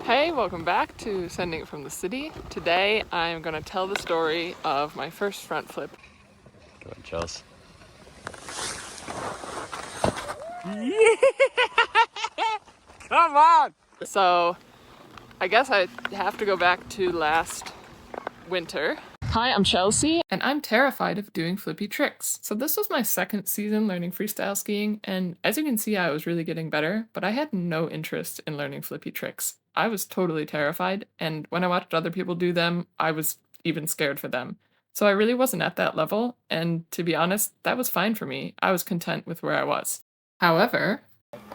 Hey, welcome back to Sending It From the City. Today I'm going to tell the story of my first front flip. Go ahead, Chels. Yeah! Come on! So, I guess I have to go back to last winter. Hi, I'm Chelsea, and I'm terrified of doing flippy tricks. So this was my second season learning freestyle skiing, and as you can see, I was really getting better, but I had no interest in learning flippy tricks. I was totally terrified, and when I watched other people do them, I was even scared for them. So I really wasn't at that level, and to be honest, that was fine for me. I was content with where I was. However,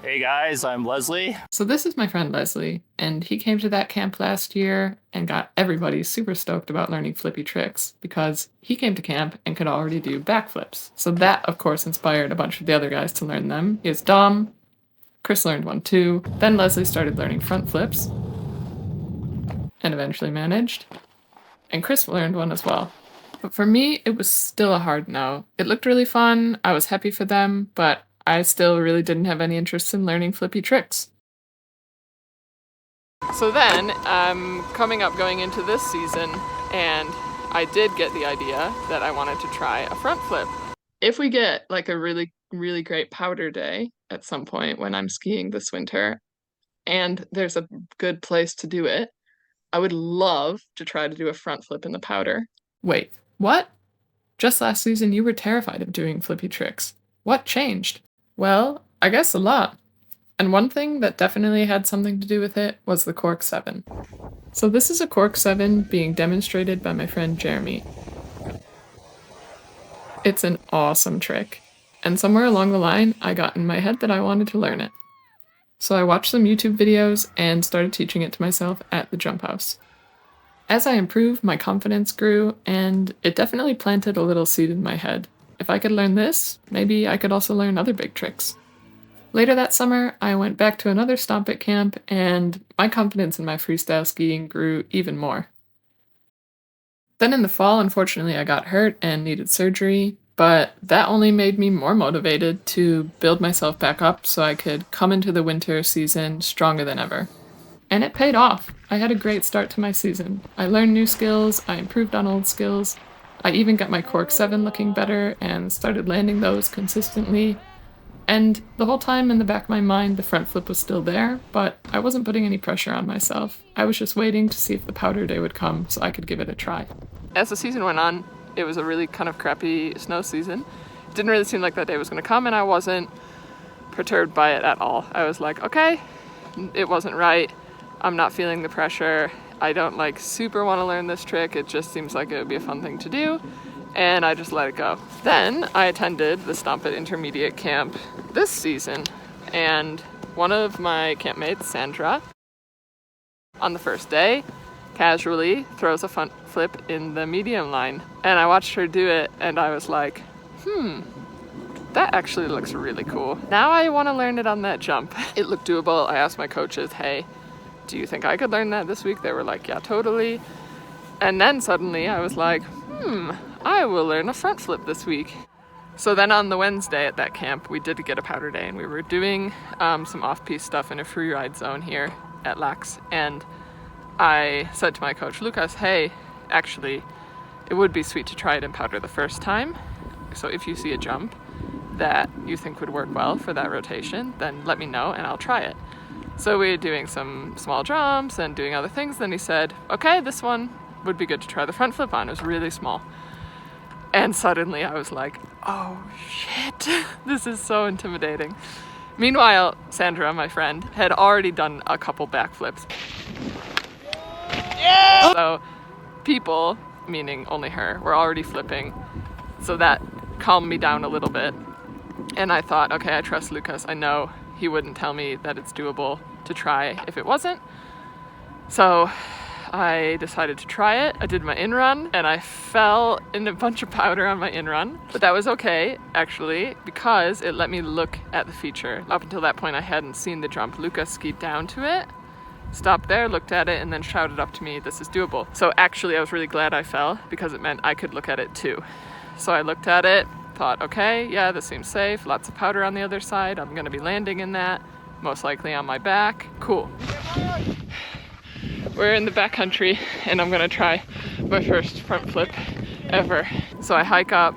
Hey guys, I'm Leslie. so this is my friend Leslie, and he came to that camp last year and got everybody super stoked about learning flippy tricks because he came to camp and could already do backflips. So that, of course, inspired a bunch of the other guys to learn them. Here's Dom, Chris learned one too, then Leslie started learning front flips and eventually managed, and Chris learned one as well. But for me, it was still a hard no. It looked really fun, I was happy for them, but I still really didn't have any interest in learning flippy tricks. So then, coming up going into this season, and I did get the idea that I wanted to try a front flip. If we get like a really, really great powder day at some point when I'm skiing this winter, and there's a good place to do it, I would love to try to do a front flip in the powder. Wait, what? Just last season you were terrified of doing flippy tricks. What changed? Well, I guess a lot. And one thing that definitely had something to do with it was the cork 7. So this is a cork 7 being demonstrated by my friend Jeremy. It's an awesome trick. And somewhere along the line, I got in my head that I wanted to learn it. So I watched some YouTube videos and started teaching it to myself at the jump house. As I improved, my confidence grew, and it definitely planted a little seed in my head. If I could learn this, maybe I could also learn other big tricks. Later that summer, I went back to another stomp at camp, and my confidence in my freestyle skiing grew even more. Then in the fall, unfortunately, I got hurt and needed surgery, but that only made me more motivated to build myself back up so I could come into the winter season stronger than ever. And it paid off. I had a great start to my season. I learned new skills, I improved on old skills, I even got my cork 7 looking better and started landing those consistently. And the whole time in the back of my mind, the front flip was still there, but I wasn't putting any pressure on myself. I was just waiting to see if the powder day would come so I could give it a try. As the season went on, it was a really kind of crappy snow season. It didn't really seem like that day was going to come, and I wasn't perturbed by it at all. I was like, okay, it wasn't right. I'm not feeling the pressure. I don't super want to learn this trick. It just seems like it would be a fun thing to do. And I just let it go. Then I attended the Stomp It Intermediate camp this season, and one of my campmates, Sandra, on the first day, casually throws a front flip in the medium line. And I watched her do it, and I was like, that actually looks really cool. Now I want to learn it on that jump. It looked doable. I asked my coaches, hey, do you think I could learn that this week? They were like, yeah, totally. And then suddenly I was like, I will learn a front flip this week. So then on the Wednesday at that camp, we did get a powder day, and we were doing some off-piste stuff in a free ride zone here at Lax. And I said to my coach, Lukas, hey, actually, it would be sweet to try it in powder the first time. So if you see a jump that you think would work well for that rotation, then let me know and I'll try it. So we were doing some small jumps and doing other things. Then he said, okay, this one would be good to try the front flip on. It was really small. And suddenly I was like, oh shit, this is so intimidating. Meanwhile, Sandra, my friend, had already done a couple backflips. Yeah! So people, meaning only her, were already flipping. So that calmed me down a little bit. And I thought, okay, I trust Lukas. I know he wouldn't tell me that it's doable to try if it wasn't. So I decided to try it. I did my in-run, and I fell in a bunch of powder on my in-run. But that was okay, actually, because it let me look at the feature. Up until that point, I hadn't seen the jump. Lukas skied down to it, stopped there, looked at it, and then shouted up to me, this is doable. So actually, I was really glad I fell, because it meant I could look at it too. So I looked at it, thought, okay, yeah, this seems safe. Lots of powder on the other side. I'm gonna be landing in that, most likely on my back. Cool. We're in the backcountry and I'm gonna try my first front flip ever. So I hike up,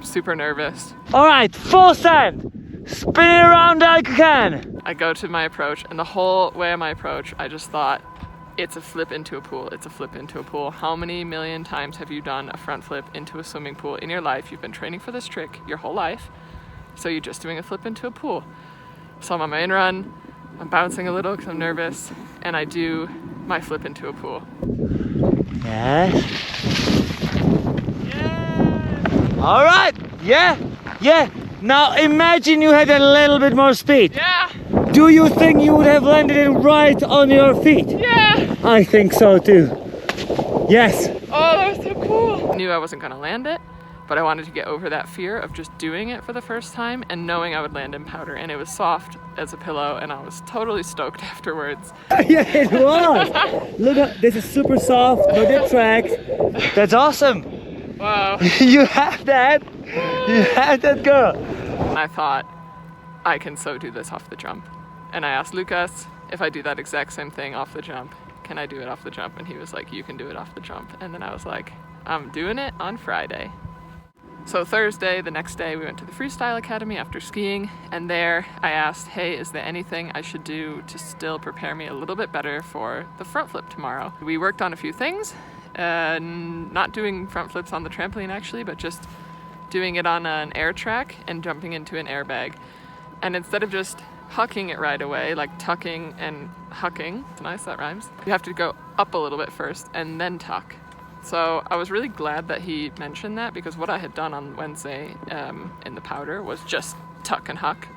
super nervous. All right, full send. Spin it around like you can. I go to my approach and the whole way of my approach, I just thought, it's a flip into a pool, it's a flip into a pool. How many million times have you done a front flip into a swimming pool in your life? You've been training for this trick your whole life, so you're just doing a flip into a pool. So I'm on my in run, I'm bouncing a little because I'm nervous, and I do my flip into a pool. Yes. All right. Yeah. Now imagine you had a little bit more speed. Yeah! Do you think you would have landed it right on your feet? Yeah! I think so too. Yes. Oh, that was so cool! I knew I wasn't gonna land it, but I wanted to get over that fear of just doing it for the first time and knowing I would land in powder, and it was soft as a pillow and I was totally stoked afterwards. Yeah, it was. Look at this, is super soft, no dip tracks. That's awesome. Wow. You have that. You have that, girl. I thought, I can so do this off the jump. And I asked Lukas if I do that exact same thing off the jump, can I do it off the jump? And he was like, you can do it off the jump. And then I was like, I'm doing it on Friday. So Thursday, the next day, we went to the Freestyle Academy after skiing, and there I asked, hey, is there anything I should do to still prepare me a little bit better for the front flip tomorrow? We worked on a few things, not doing front flips on the trampoline actually, but just doing it on an air track and jumping into an airbag. And instead of just hucking it right away, like tucking and hucking, it's nice, that rhymes, you have to go up a little bit first and then tuck. So I was really glad that he mentioned that, because what I had done on Wednesday in the powder was just tuck and huck.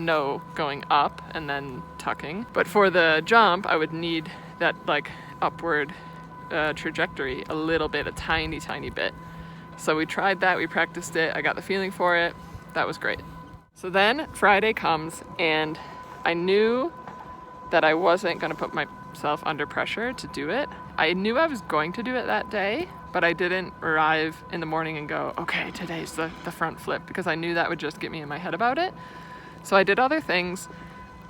No going up and then tucking. But for the jump, I would need that like upward trajectory a little bit, a tiny bit. So we tried that, we practiced it, I got the feeling for it, that was great. So then Friday comes and I knew that I wasn't gonna put myself under pressure to do it. I knew I was going to do it that day, but I didn't arrive in the morning and go, okay, today's the front flip, because I knew that would just get me in my head about it. So I did other things,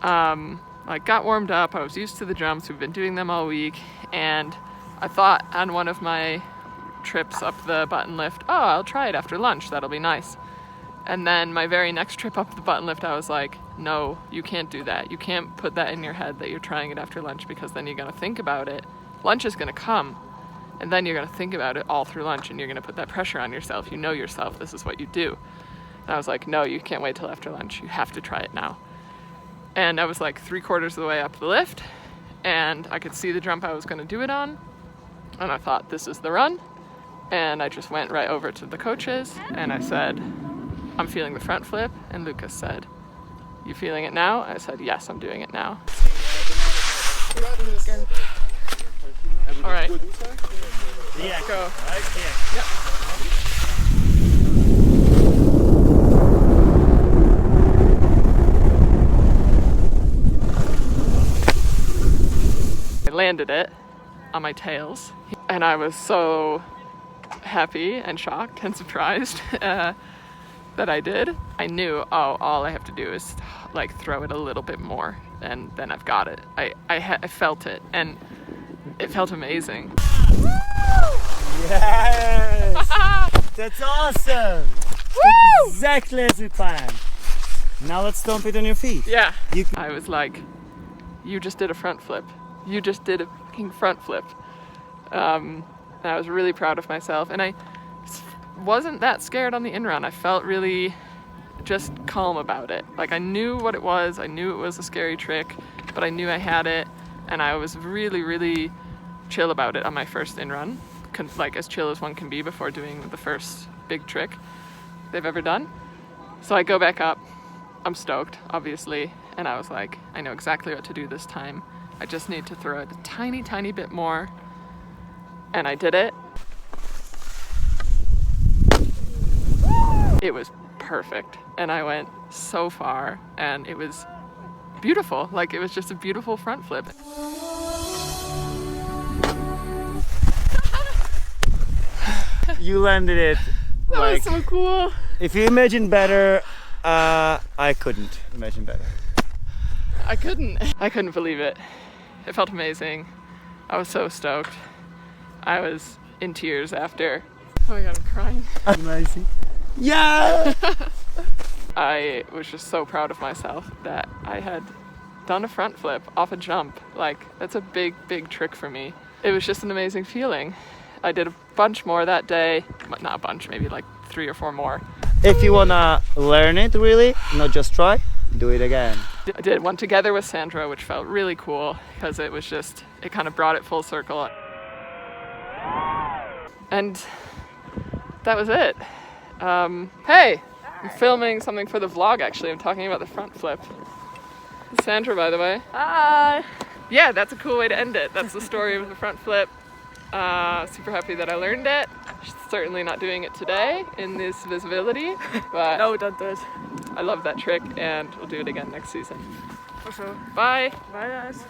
like got warmed up, I was used to the jumps, we've been doing them all week, and I thought on one of my trips up the button lift, oh, I'll try it after lunch, that'll be nice. And then my very next trip up the button lift, I was like, no, you can't do that. You can't put that in your head that you're trying it after lunch, because then you're gonna think about it. Lunch is gonna come, and then you're gonna think about it all through lunch, and you're gonna put that pressure on yourself. You know yourself, this is what you do. And I was like, no, you can't wait till after lunch. You have to try it now. And I was like 3/4 of the way up the lift, and I could see the jump I was gonna do it on. And I thought, this is the run. And I just went right over to the coaches and I said, I'm feeling the front flip. And Lukas said, you feeling it now? I said, yes, I'm doing it now. All right. Yeah, go. Right here. Yep. I landed it on my tails, and I was so happy and shocked and surprised that I did. I knew, oh, all I have to do is like throw it a little bit more, and then I've got it. I felt it, and it felt amazing. Yes! That's awesome! Woo! Exactly as we planned. Now let's stomp it on your feet. Yeah. I was like, you just did a front flip. You just did a fucking front flip. And I was really proud of myself. And I wasn't that scared on the in-run. I felt really just calm about it. Like I knew what it was. I knew it was a scary trick, but I knew I had it. And I was really, really chill about it on my first in-run. Like as chill as one can be before doing the first big trick they've ever done. So I go back up. I'm stoked, obviously. And I was like, I know exactly what to do this time. I just need to throw it a tiny, tiny bit more. And I did it. It was perfect. And I went so far, and it was beautiful. Like, it was just a beautiful front flip. You landed it. That like, was so cool. If you imagine better, I couldn't imagine better. I couldn't believe it. It felt amazing. I was so stoked. I was in tears after. Oh my god, I'm crying. Amazing. Yeah! I was just so proud of myself that I had done a front flip off a jump. Like, that's a big, big trick for me. It was just an amazing feeling. I did a bunch more that day. Not a bunch, maybe like 3 or 4 more. If you wanna learn it really, not just try, do it again. I did one together with Sandra, which felt really cool because it was just, it kind of brought it full circle. And that was it. Hey, I'm filming something for the vlog actually. I'm talking about the front flip. It's Sandra, by the way. Hi! Yeah, that's a cool way to end it. That's the story of the front flip. Super happy that I learned it. Certainly not doing it today in this visibility, but No, don't do it. I love that trick and we'll do it again next season. For sure. Bye! Bye guys.